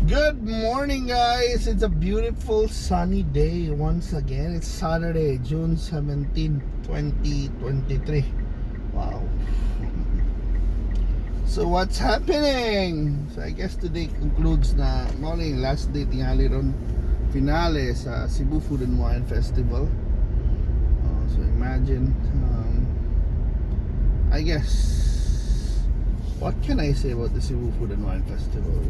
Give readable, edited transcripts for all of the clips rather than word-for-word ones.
Good morning, guys. It's a beautiful sunny day once again. It's Saturday, June 17, 2023. Wow. So what's happening? So I guess today concludes na morning last day tingali ron finale sa Cebu Food and Wine Festival. So imagine, I guess, what can I say about the Cebu Food and Wine Festival?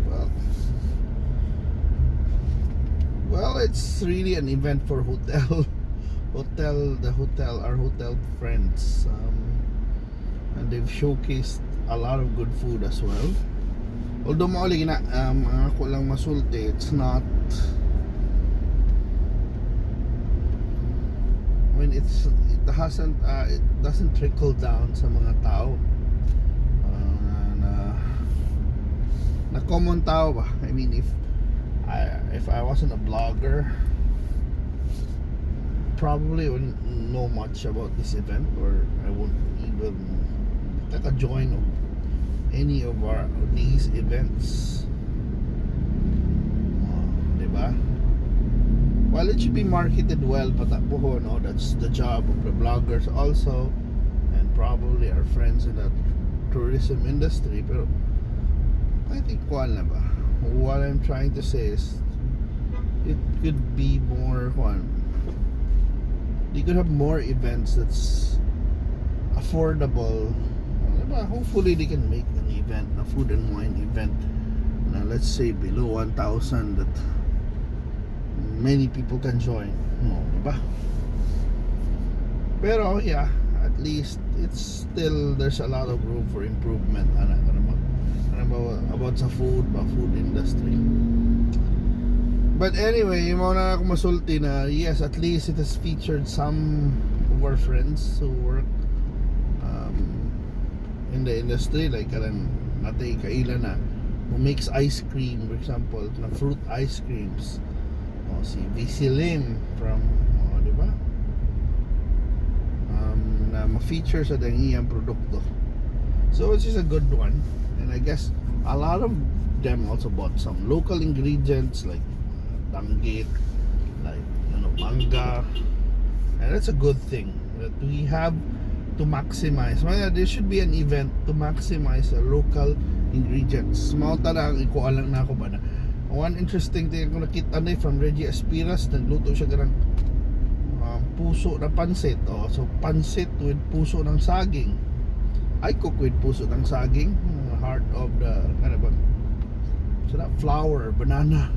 Well, it's really an event for our hotel friends, and they've showcased a lot of good food as well. Although mauli gina, ako lang masulti, it's not. I mean, it doesn't trickle down sa mga tao, na common tao ba. I mean, if I wasn't a blogger, probably wouldn't know much about this event, or I wouldn't even join any of these events. Diba? Well, it should be marketed well, but no, that's the job of the bloggers also, and probably our friends in the tourism industry. Pero I think what I'm trying to say is it could be more they could have more events that's affordable. Hopefully they can make an event, a food and wine event, let's say below 1,000, that many people can join. Diba? Pero yeah, at least it's still, there's a lot of room for improvement about sa food industry. But anyway, mo na ako masulti na yes, at least it has featured some of our friends who work in the industry, like natay kaila na who makes ice cream, for example, na fruit ice creams. Si VC Lim from diba? Na ma-feature sa iyang produkto. So it's just a good one. And I guess a lot of them also bought some local ingredients like danggit, like manga, and that's a good thing that we have to maximize. There should be an event to maximize local ingredients. Small tarang ikuha lang na ako ba na one interesting thing ko nakita na from Reggie Espiras, nagluto siya garang puso na pansit. So pansit with puso ng saging. I cook with puso ng saging, heart of the so that flour, banana.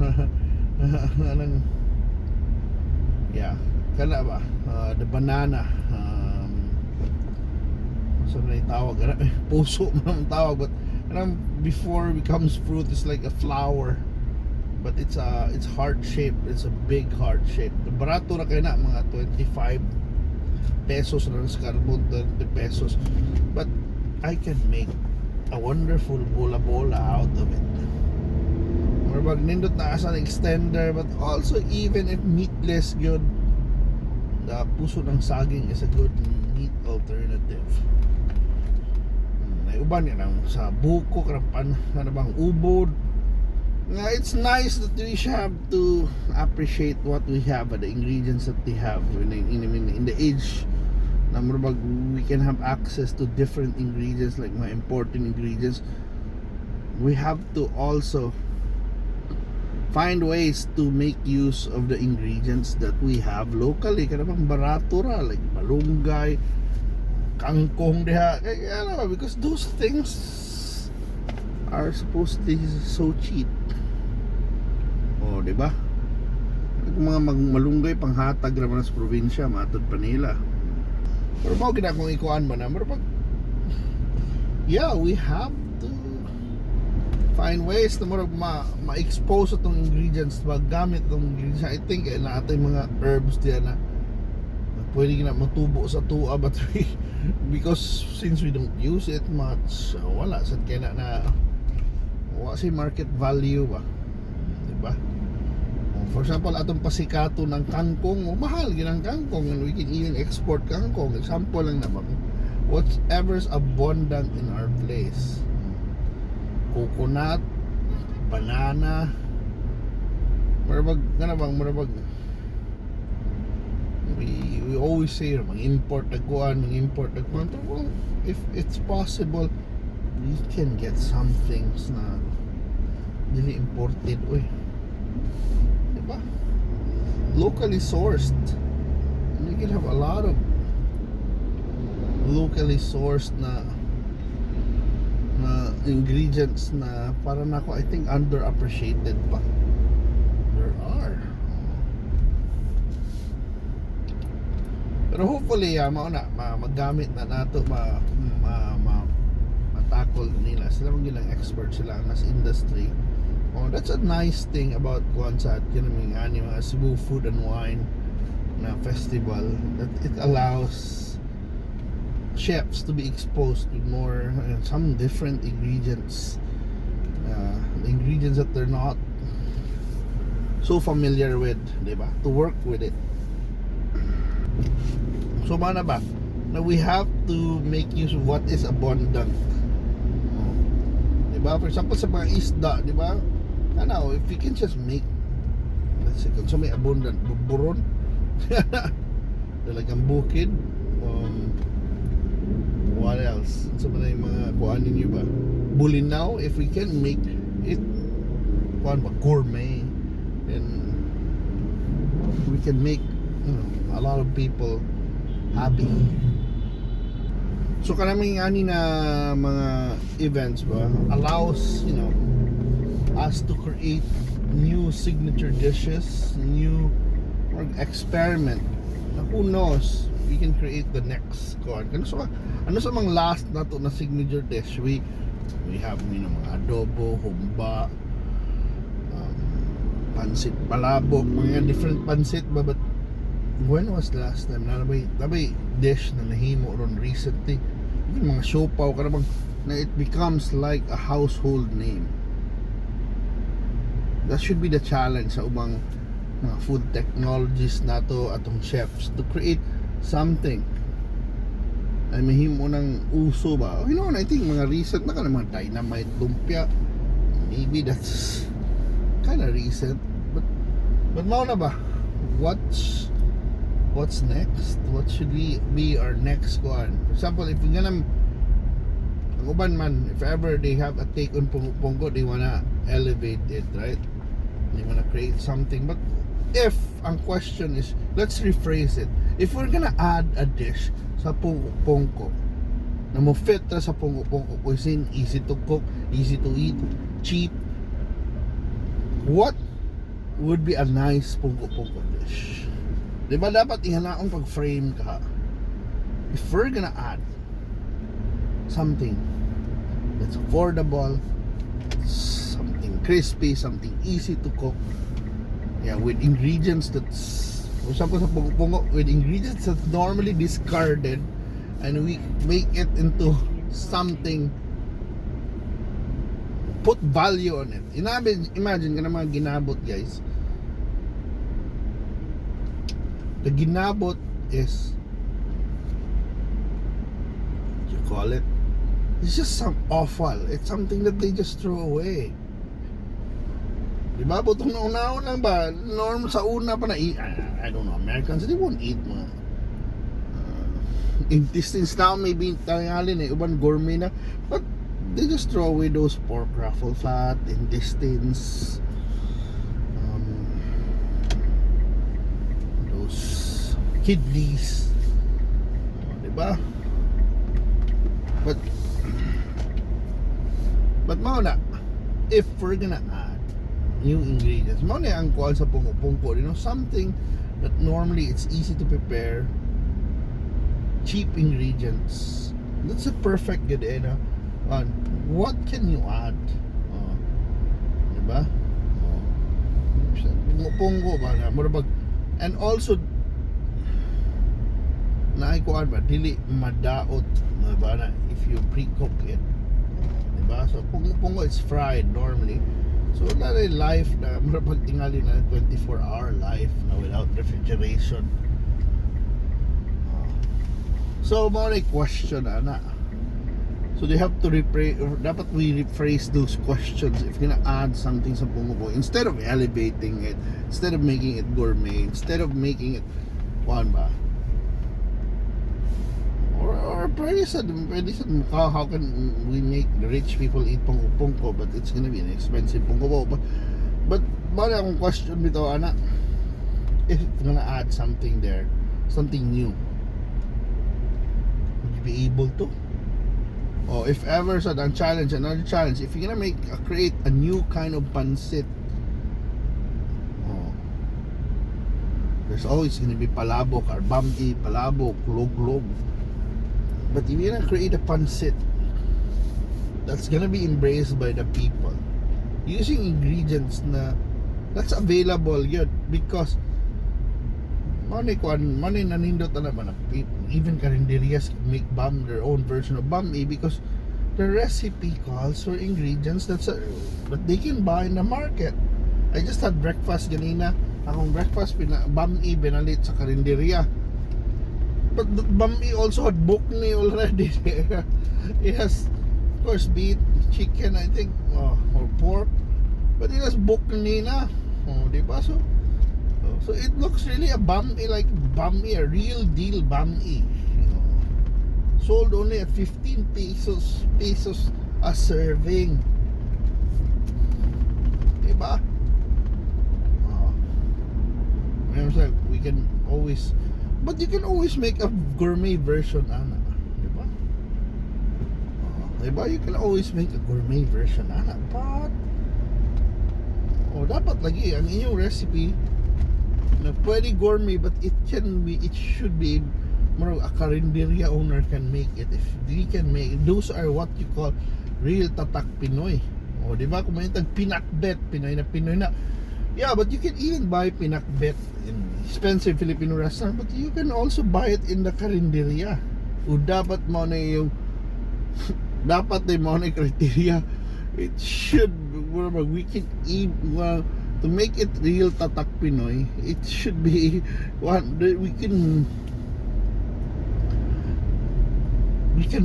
Yeah, kala ba the banana, so na tawag puso man tawag, but before it becomes fruit, it's like a flower, but it's heart shaped. It's a big heart shape. The barato na kaya na mga 25 pesos na sa carbon, 30 pesos, but I can make a wonderful bola out of it. Or pag nindot na as an extender, but also even if meatless, good, the puso ng saging is a good meat alternative. May uban yan sa buko, karapan bang ubod. It's nice that we have to appreciate what we have, the ingredients that we have in the age. We can have access to different ingredients, like my important ingredients. We have to also find ways to make use of the ingredients that we have locally. Kada bang barato ra, like malunggay, kangkong diha, because those things are supposed to be so cheap. Diba? Kung mga malunggay panghatag naman sa probinsya, matod pa nila. Pero bao ginakong ikuan ba na, yeah, we have to find ways na ma-expose itong ingredients, magamit itong ingredients. I think natin mga herbs diyan na pwede na matubo sa tuwa, but because since we don't use it much, wala sad kaya na wala si market value ba, diba? For example, atong pasikato ng kangkong, mahal ginang kangkong, and we can even export kangkong. Example lang naman, whatever's abundant in our place, coconut, banana, Marabag we always say mag-import tagkuan, pero if it's possible we can get some things na dili imported, diba? Locally sourced, and you can have a lot of locally sourced na ingredients na para na ako, I think, underappreciated pa. There are. Pero hopefully magamit na nato matakol nila. Sila mga gilang expert sila ang nasa industry. That's a nice thing about Kwanzaa, mga Cebu Food and Wine na festival, that it allows chefs to be exposed to more some different ingredients, ingredients that they're not so familiar with, diba? To work with it. So mana ba na we have to make use of what is abundant, diba? For example, sa mga isda, diba? If we can just make, let's say, kung sa may abundant buron talagang bukid, what else? So yung mga kuanin nyo ba? Bulinaw, if we can make it gourmet, and we can make a lot of people happy. So kanaming ani na mga events ba allows us to create new signature dishes, new experiment. Who knows, we can create the next corn. Ano sa mga last na to na signature dish? We have mga adobo, humba, pansit palabok, mga different pansit ba. But when was the last time na nabay dish na nahimo ron recently? Even mga siopaw karabang na it becomes like a household name. That should be the challenge sa ubang mga food technologists nato atong chefs, to create something ay mahimo ng uso ba. I think mga recent na mga dynamite lumpia, maybe that's kind of recent, but mao na ba, what's next? What should be our next one? For example, if we're gonna ang uban man, if ever they have a take on pungo, they wanna elevate it, right? They wanna create something. But if ang question is, let's rephrase it, if we're gonna add a dish sa pongko na mo fit sa pongko cuisine, easy to cook, easy to eat, cheap, what would be a nice pongko dish? Diba dapat ihanaon pag frame ka, if we're gonna add something that's affordable, something crispy, something easy to cook, with ingredients that's, for example sa pungo, with ingredients that's normally discarded, and we make it into something, put value on it. Imagine ka na mga ginabot, guys. The ginabot is, what you call it, it's just some offal. It's something that they just throw away. Diba? Butong na una lang ba? Normal sa una pa na I don't know, Americans, they won't eat mga intestines now, maybe tangalin uban gourmet na, but they just throw away those pork ruffle fat, intestines, those kidneys, diba? But mao na, if we're gonna add new ingredients, mao na ang kuan sa pungko, something that normally it's easy to prepare, cheap ingredients, that's a perfect good idea. What can you add? Diba? Pungko ba na murabag, and also naay kuan ba dili madaot ba na if you pre-cook it, diba? So pungo it's fried normally. So na life na murabag tingali na 24-hour life na without refrigeration. So more question na So they have to rephrase, or dapat we rephrase those questions if gonna add something sa pungo, instead of elevating it, instead of making it gourmet, instead of making it one ba, or pwede sa mukha, how can we make the rich people eat pungko, but it's gonna be an expensive pungko. But bala akong question bito, anak, if it's gonna add something there, something new, would you be able to? Or if ever so, another challenge, if you're gonna create a new kind of pancit, there's always gonna be palabok or bami, palabok, log. But if you're gonna create a pancit that's gonna be embraced by the people, using ingredients that's available yun, because money nanindot na naman, even karinderias make their own version of bami, because the recipe calls for ingredients that they can buy in the market. I just had breakfast ganina. Akong breakfast bami binalit sa karinderya, but the bami also had bokni already there. It has, of course, beef, chicken, I think, or pork, but it has bokni na, diba? So it looks really a bami, like bami, a real deal bami, sold only at 15 pesos a serving, diba? We can always, but you can always make a gourmet version, ana, diba? Diba? You can always make a gourmet version, ana, but dapat lagi ang inyong recipe na pwede gourmet, but it should be more a karinderya owner can make it. If they can make it, those are what you call real tatak Pinoy. Diba? Kung may pinakbet, Pinoy na, yeah, but you can even buy pinakbet in expensive Filipino restaurant, but you can also buy it in the karinderya. Dapat mo na yung dapat na mo na criteria. It should, we can eat, to make it real tatak Pinoy, it should be one that we can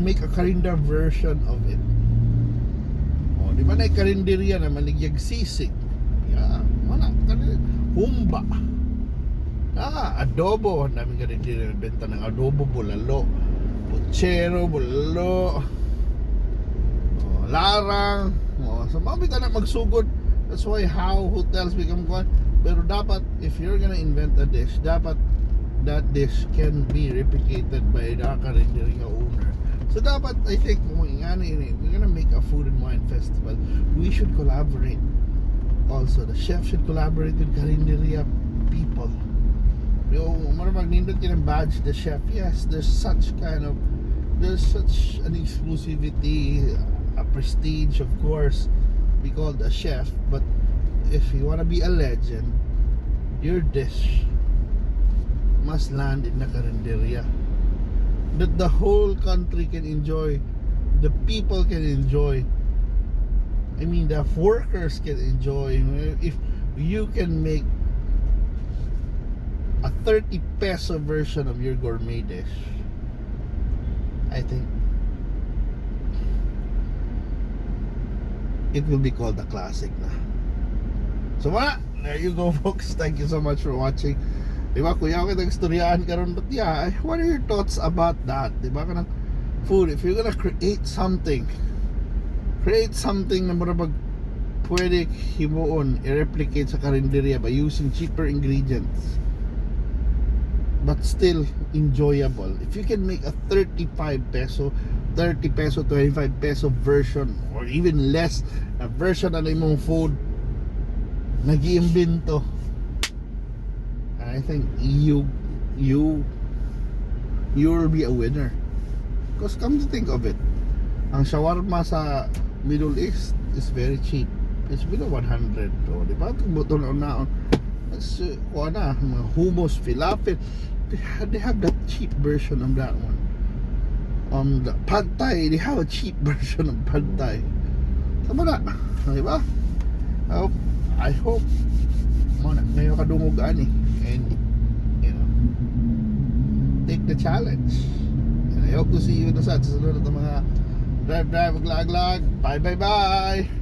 make a karinda version of it. Di ba na karinderya na maligyag sisig, mana humba, adobo, namin karinderya benta ng adobo, bulalo, puchero, bulalo, larang, so mabita na magsugod. That's why how hotels become one. Pero dapat, if you're gonna invent a dish, dapat that dish can be replicated by the karinderya owner. So dapat, I think, kung we're gonna make a food and wine festival, we should collaborate. Also, the chef should collaborate with karinderya people. Magnindot yun ang badge, the chef. Yes, there's such an exclusivity, a prestige, of course, be called a chef. But if you want to be a legend, your dish must land in the karinderya, that the whole country can enjoy, the people can enjoy, I mean the workers can enjoy. If you can make a 30 peso version of your gourmet dish, I think it will be called a classic na. So there you go, folks. Thank you so much for watching. Diba, kuya ako nag-storyaan karon, but yeah, what are your thoughts about that? Diba, kanang food, if you're gonna create something na marabag pwede himuon, i-replicate sa karinderya by using cheaper ingredients but still enjoyable. If you can make a 35 peso, 30 peso, 25 peso version, or even less, a version ng imong food nag-iimbento, I think you'll be a winner. Because come to think of it, ang shawarma sa Middle East is very cheap. It's below 100. Diba? Buto na that's mga hummus, falafel, they have that cheap version of that one. The pad thai, they have a cheap version of pad thai. Tama na, diba? I hope ngayon kadungog ani, and take the challenge, and I hope to see you na sa susunod na mga Drive, drive, glag, glag. Bye, bye, bye.